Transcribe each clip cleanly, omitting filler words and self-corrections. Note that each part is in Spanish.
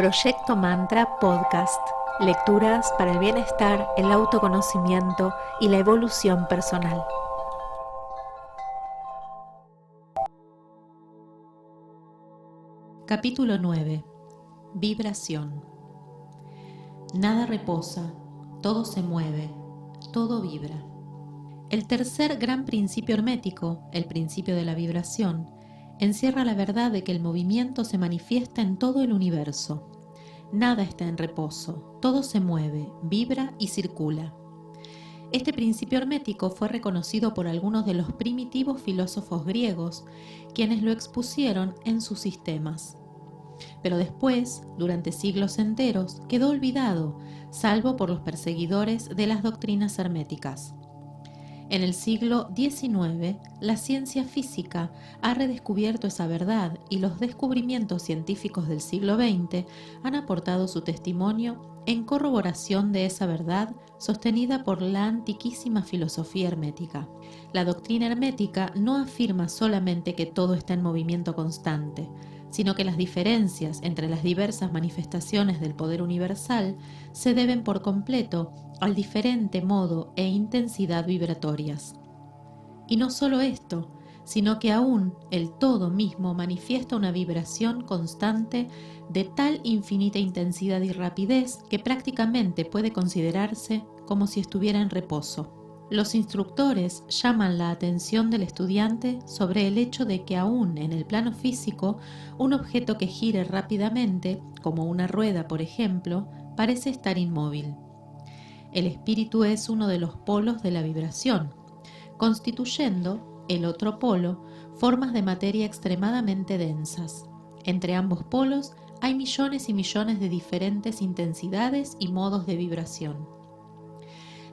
Proyecto Mantra Podcast. Lecturas para el bienestar, el autoconocimiento y la evolución personal. Capítulo 9. Vibración. Nada reposa, todo se mueve, todo vibra. El tercer gran principio hermético, el principio de la vibración, encierra la verdad de que el movimiento se manifiesta en todo el universo. Nada está en reposo, todo se mueve, vibra y circula. Este principio hermético fue reconocido por algunos de los primitivos filósofos griegos, quienes lo expusieron en sus sistemas. Pero después, durante siglos enteros, quedó olvidado, salvo por los perseguidores de las doctrinas herméticas. En el siglo XIX, la ciencia física ha redescubierto esa verdad y los descubrimientos científicos del siglo XX han aportado su testimonio en corroboración de esa verdad sostenida por la antiquísima filosofía hermética. La doctrina hermética no afirma solamente que todo está en movimiento constante, sino que las diferencias entre las diversas manifestaciones del poder universal se deben por completo al diferente modo e intensidad vibratorias. Y no solo esto, sino que aún el todo mismo manifiesta una vibración constante de tal infinita intensidad y rapidez que prácticamente puede considerarse como si estuviera en reposo. Los instructores llaman la atención del estudiante sobre el hecho de que aún en el plano físico, un objeto que gire rápidamente, como una rueda por ejemplo, parece estar inmóvil. El espíritu es uno de los polos de la vibración, constituyendo, el otro polo, formas de materia extremadamente densas. Entre ambos polos hay millones y millones de diferentes intensidades y modos de vibración.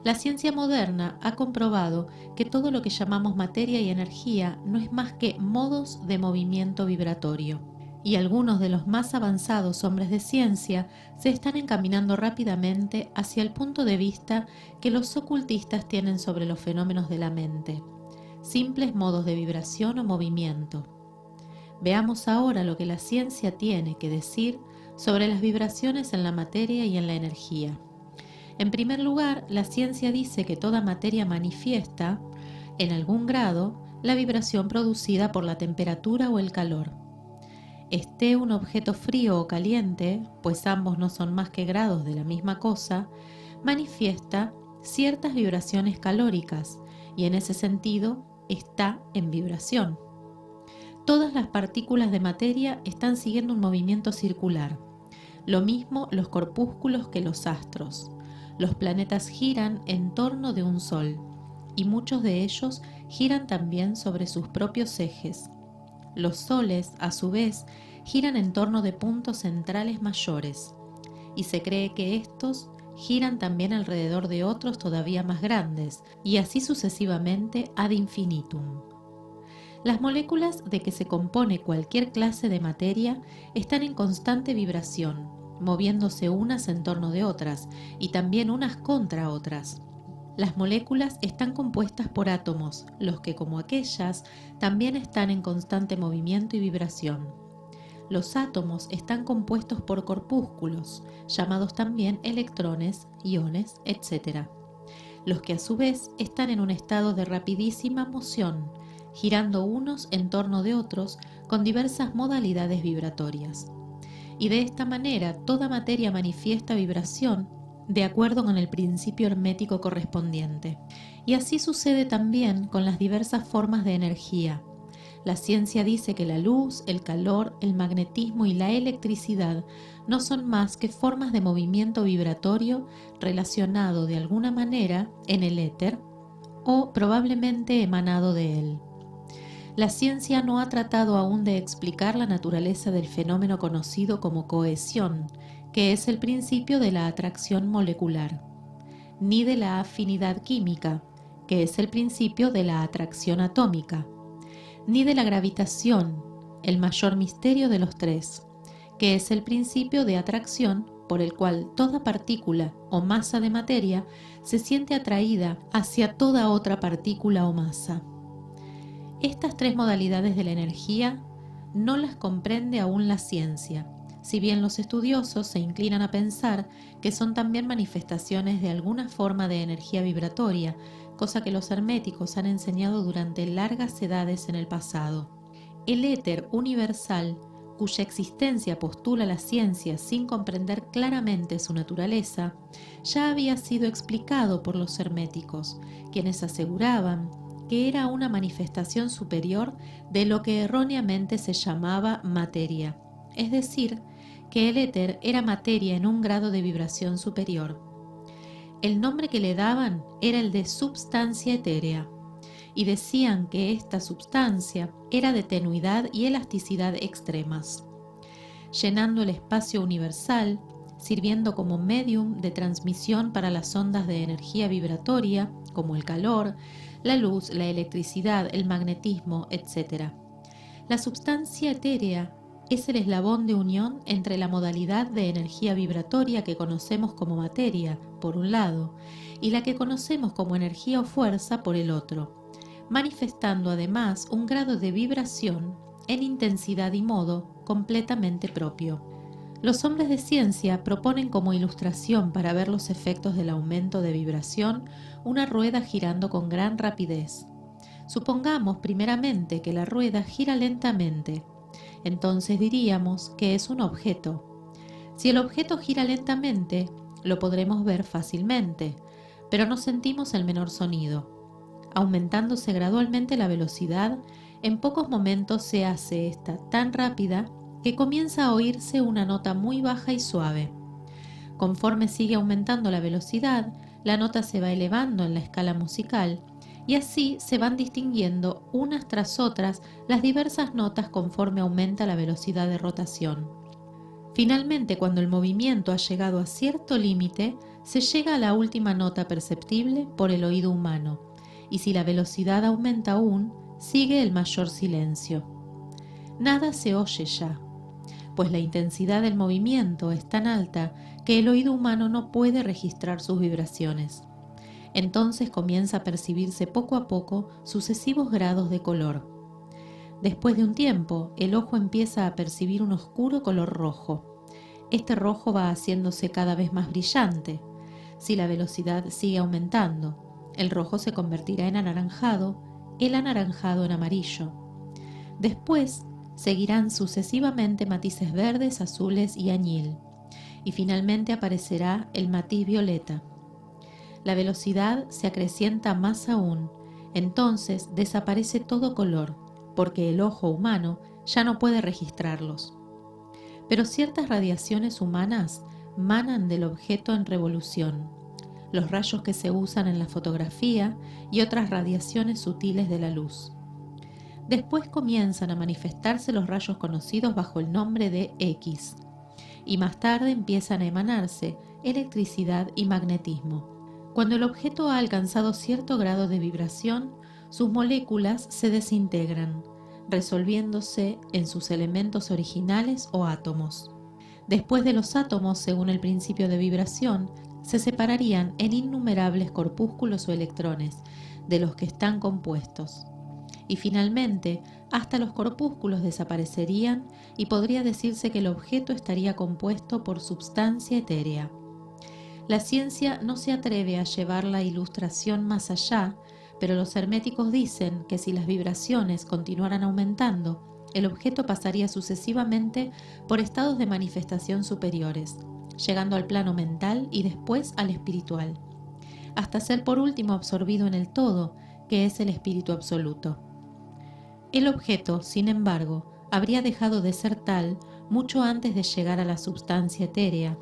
La ciencia moderna ha comprobado que todo lo que llamamos materia y energía no es más que modos de movimiento vibratorio, y algunos de los más avanzados hombres de ciencia se están encaminando rápidamente hacia el punto de vista que los ocultistas tienen sobre los fenómenos de la mente, simples modos de vibración o movimiento. Veamos ahora lo que la ciencia tiene que decir sobre las vibraciones en la materia y en la energía. En primer lugar, la ciencia dice que toda materia manifiesta, en algún grado, la vibración producida por la temperatura o el calor. Esté un objeto frío o caliente, pues ambos no son más que grados de la misma cosa, manifiesta ciertas vibraciones calóricas y en ese sentido está en vibración. Todas las partículas de materia están siguiendo un movimiento circular. Lo mismo los corpúsculos que los astros. Los planetas giran en torno de un sol, y muchos de ellos giran también sobre sus propios ejes. Los soles, a su vez, giran en torno de puntos centrales mayores, y se cree que estos giran también alrededor de otros todavía más grandes, y así sucesivamente ad infinitum. Las moléculas de que se compone cualquier clase de materia están en constante vibración, moviéndose unas en torno de otras y también unas contra otras. Las moléculas están compuestas por átomos, los que, como aquellas, también están en constante movimiento y vibración. Los átomos están compuestos por corpúsculos, llamados también electrones, iones, etc., los que a su vez están en un estado de rapidísima moción, girando unos en torno de otros con diversas modalidades vibratorias. Y de esta manera toda materia manifiesta vibración de acuerdo con el principio hermético correspondiente. Y así sucede también con las diversas formas de energía. La ciencia dice que la luz, el calor, el magnetismo y la electricidad no son más que formas de movimiento vibratorio relacionado de alguna manera en el éter o probablemente emanado de él. La ciencia no ha tratado aún de explicar la naturaleza del fenómeno conocido como cohesión, que es el principio de la atracción molecular, ni de la afinidad química, que es el principio de la atracción atómica, ni de la gravitación, el mayor misterio de los tres, que es el principio de atracción por el cual toda partícula o masa de materia se siente atraída hacia toda otra partícula o masa. Estas tres modalidades de la energía no las comprende aún la ciencia, si bien los estudiosos se inclinan a pensar que son también manifestaciones de alguna forma de energía vibratoria, cosa que los herméticos han enseñado durante largas edades en el pasado. El éter universal, cuya existencia postula la ciencia sin comprender claramente su naturaleza, ya había sido explicado por los herméticos, quienes aseguraban que era una manifestación superior de lo que erróneamente se llamaba materia, es decir, que el éter era materia en un grado de vibración superior. El nombre que le daban era el de substancia etérea, y decían que esta substancia era de tenuidad y elasticidad extremas, llenando el espacio universal, sirviendo como medium de transmisión para las ondas de energía vibratoria, como el calor, la luz, la electricidad, el magnetismo, etc. La substancia etérea es el eslabón de unión entre la modalidad de energía vibratoria que conocemos como materia, por un lado, y la que conocemos como energía o fuerza, por el otro, manifestando además un grado de vibración en intensidad y modo completamente propio. Los hombres de ciencia proponen como ilustración para ver los efectos del aumento de vibración una rueda girando con gran rapidez. Supongamos primeramente que la rueda gira lentamente. Entonces diríamos que es un objeto. Si el objeto gira lentamente, lo podremos ver fácilmente, pero no sentimos el menor sonido. Aumentándose gradualmente la velocidad, en pocos momentos se hace esta tan rápida que comienza a oírse una nota muy baja y suave. Conforme sigue aumentando la velocidad, la nota se va elevando en la escala musical y así se van distinguiendo unas tras otras las diversas notas conforme aumenta la velocidad de rotación. Finalmente, cuando el movimiento ha llegado a cierto límite, se llega a la última nota perceptible por el oído humano, y si la velocidad aumenta aún, sigue el mayor silencio. Nada se oye ya, pues la intensidad del movimiento es tan alta que el oído humano no puede registrar sus vibraciones. Entonces comienza a percibirse poco a poco sucesivos grados de color. Después de un tiempo, el ojo empieza a percibir un oscuro color rojo. Este rojo va haciéndose cada vez más brillante. Si la velocidad sigue aumentando, el rojo se convertirá en anaranjado, el anaranjado en amarillo. Después, seguirán sucesivamente matices verdes, azules y añil, y finalmente aparecerá el matiz violeta. La velocidad se acrecienta más aún, entonces desaparece todo color, porque el ojo humano ya no puede registrarlos. Pero ciertas radiaciones humanas manan del objeto en revolución, los rayos que se usan en la fotografía y otras radiaciones sutiles de la luz. Después comienzan a manifestarse los rayos conocidos bajo el nombre de X, y más tarde empiezan a emanarse electricidad y magnetismo. Cuando el objeto ha alcanzado cierto grado de vibración, sus moléculas se desintegran, resolviéndose en sus elementos originales o átomos. Después de los átomos, según el principio de vibración, se separarían en innumerables corpúsculos o electrones, de los que están compuestos. Y finalmente, hasta los corpúsculos desaparecerían y podría decirse que el objeto estaría compuesto por substancia etérea. La ciencia no se atreve a llevar la ilustración más allá, pero los herméticos dicen que si las vibraciones continuaran aumentando, el objeto pasaría sucesivamente por estados de manifestación superiores, llegando al plano mental y después al espiritual, hasta ser por último absorbido en el todo, que es el espíritu absoluto. El objeto, sin embargo, habría dejado de ser tal mucho antes de llegar a la substancia etérea,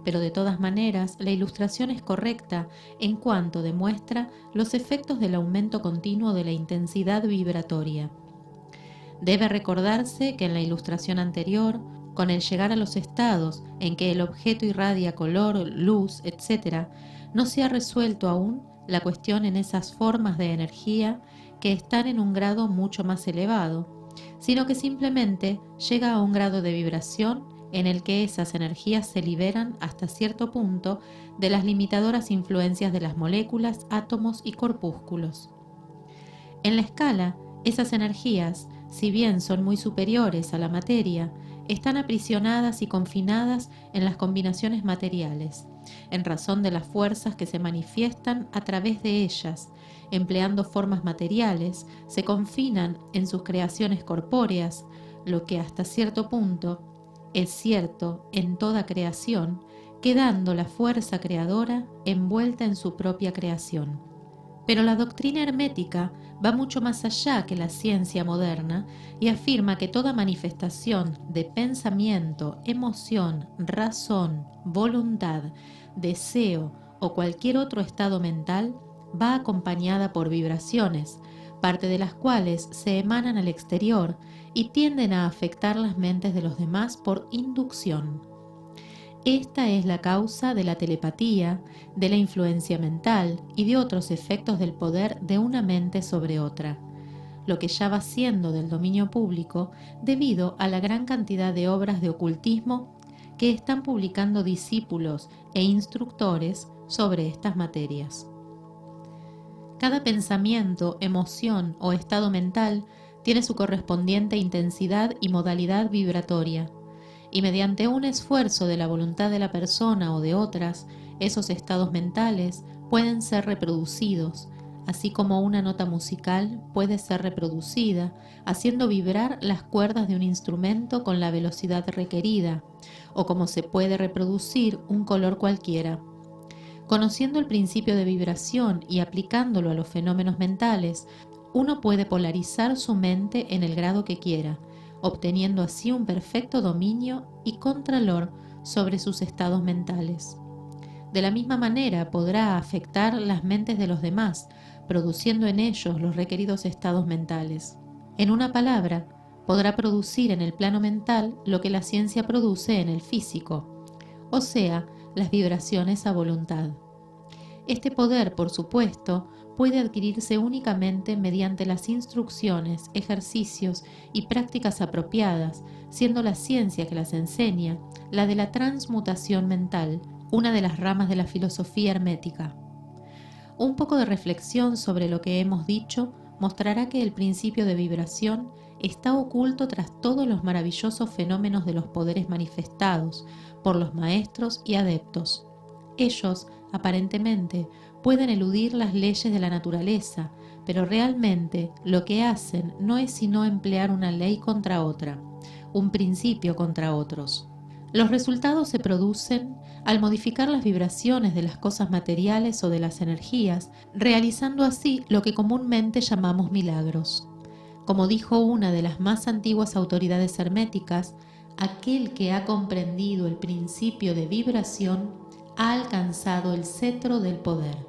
pero de todas maneras la ilustración es correcta en cuanto demuestra los efectos del aumento continuo de la intensidad vibratoria. Debe recordarse que en la ilustración anterior, con el llegar a los estados en que el objeto irradia color, luz, etc., no se ha resuelto aún la cuestión en esas formas de energía que están en un grado mucho más elevado, sino que simplemente llega a un grado de vibración en el que esas energías se liberan hasta cierto punto de las limitadoras influencias de las moléculas, átomos y corpúsculos. En la escala, esas energías, si bien son muy superiores a la materia, están aprisionadas y confinadas en las combinaciones materiales, en razón de las fuerzas que se manifiestan a través de ellas. Empleando formas materiales, se confinan en sus creaciones corpóreas, lo que hasta cierto punto es cierto en toda creación, quedando la fuerza creadora envuelta en su propia creación. Pero la doctrina hermética va mucho más allá que la ciencia moderna y afirma que toda manifestación de pensamiento, emoción, razón, voluntad, deseo o cualquier otro estado mental va acompañada por vibraciones, parte de las cuales se emanan al exterior y tienden a afectar las mentes de los demás por inducción. Esta es la causa de la telepatía, de la influencia mental y de otros efectos del poder de una mente sobre otra, lo que ya va siendo del dominio público debido a la gran cantidad de obras de ocultismo que están publicando discípulos e instructores sobre estas materias. Cada pensamiento, emoción o estado mental tiene su correspondiente intensidad y modalidad vibratoria, y mediante un esfuerzo de la voluntad de la persona o de otras, esos estados mentales pueden ser reproducidos, así como una nota musical puede ser reproducida, haciendo vibrar las cuerdas de un instrumento con la velocidad requerida, o como se puede reproducir un color cualquiera. Conociendo el principio de vibración y aplicándolo a los fenómenos mentales, uno puede polarizar su mente en el grado que quiera, obteniendo así un perfecto dominio y contralor sobre sus estados mentales. De la misma manera podrá afectar las mentes de los demás, produciendo en ellos los requeridos estados mentales. En una palabra, podrá producir en el plano mental lo que la ciencia produce en el físico, o sea, las vibraciones a voluntad. Este poder, por supuesto, puede adquirirse únicamente mediante las instrucciones, ejercicios y prácticas apropiadas, siendo la ciencia que las enseña la de la transmutación mental, una de las ramas de la filosofía hermética. Un poco de reflexión sobre lo que hemos dicho mostrará que el principio de vibración está oculto tras todos los maravillosos fenómenos de los poderes manifestados por los maestros y adeptos. Ellos, aparentemente, pueden eludir las leyes de la naturaleza, pero realmente lo que hacen no es sino emplear una ley contra otra, un principio contra otros. Los resultados se producen al modificar las vibraciones de las cosas materiales o de las energías, realizando así lo que comúnmente llamamos milagros. Como dijo una de las más antiguas autoridades herméticas, aquel que ha comprendido el principio de vibración ha alcanzado el cetro del poder.